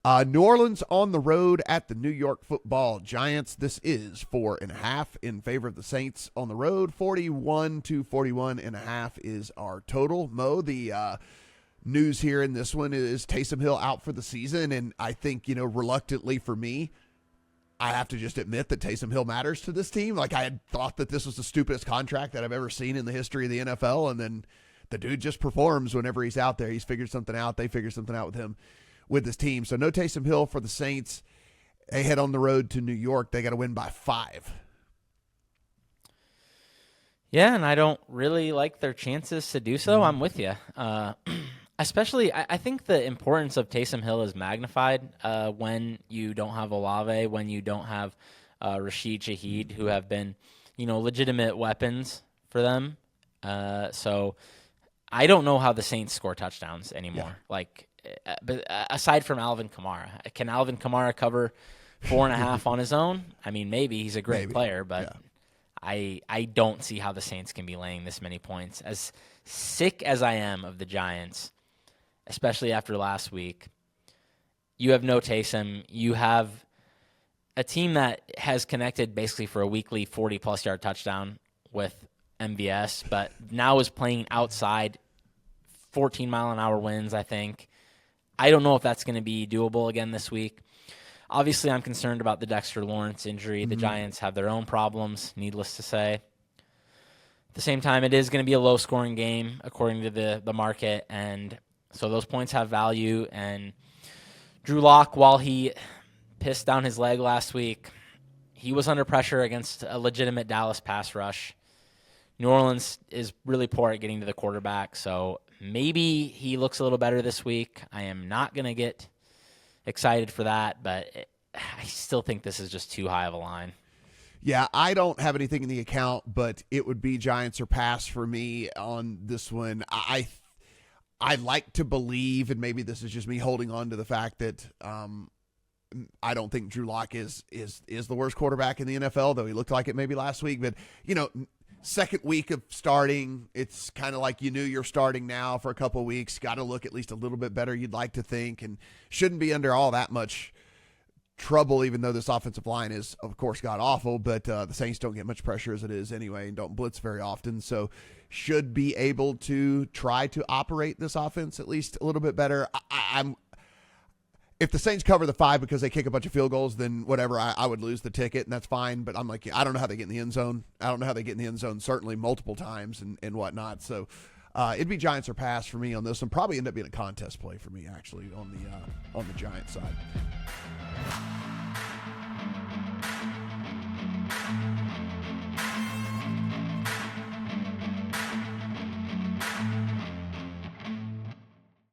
New Orleans on the road at the New York Football Giants. This is 4.5 in favor of the Saints on the road. 41 to 41.5 is our total. Mo, the news here in this one is Taysom Hill out for the season, and I think, reluctantly for me, I have to just admit that Taysom Hill matters to this team. Like, I had thought that this was the stupidest contract that I've ever seen in the history of the NFL, and then the dude just performs whenever he's out there. He's figured something out. They figured something out with him, with his team. So no Taysom Hill for the Saints. They head on the road to New York. They got to win by 5. Yeah, and I don't really like their chances to do so. I'm with you. Especially, I think the importance of Taysom Hill is magnified when you don't have Olave, when you don't have Rashid Shaheed, who have been, legitimate weapons for them. So I don't know how the Saints score touchdowns anymore. Yeah. But aside from Alvin Kamara, can Alvin Kamara cover 4.5 on his own? I mean, maybe he's a great player, but I don't see how the Saints can be laying this many points. As sick as I am of the Giants, especially after last week, you have no Taysom. You have a team that has connected basically for a weekly 40-plus yard touchdown with MVS, but now is playing outside 14-mile-an-hour winds, I think. I don't know if that's going to be doable again this week. Obviously, I'm concerned about the Dexter Lawrence injury. The Giants have their own problems, needless to say. At the same time, it is going to be a low-scoring game, according to the market, and so those points have value. And Drew Lock, while he pissed down his leg last week, he was under pressure against a legitimate Dallas pass rush. New Orleans is really poor at getting to the quarterback, so maybe he looks a little better this week. I am not going to get excited for that, but I still think this is just too high of a line. Yeah, I don't have anything in the account, but it would be Giants or pass for me on this one. I like to believe, and maybe this is just me holding on to the fact that I don't think Drew Lock is the worst quarterback in the NFL, though he looked like it maybe last week. But, second week of starting, it's kind of like you knew you're starting now for a couple of weeks. Got to look at least a little bit better, you'd like to think, and shouldn't be under all that much trouble, even though this offensive line is, of course, god-awful. But the Saints don't get much pressure as it is anyway and don't blitz very often. So should be able to try to operate this offense at least a little bit better. If the Saints cover the 5 because they kick a bunch of field goals, then whatever, I would lose the ticket, and that's fine. But I'm like, I don't know how they get in the end zone. I don't know how they get in the end zone, certainly multiple times and whatnot. So it'd be Giants or pass for me on this one. Probably end up being a contest play for me, actually, on the Giants side.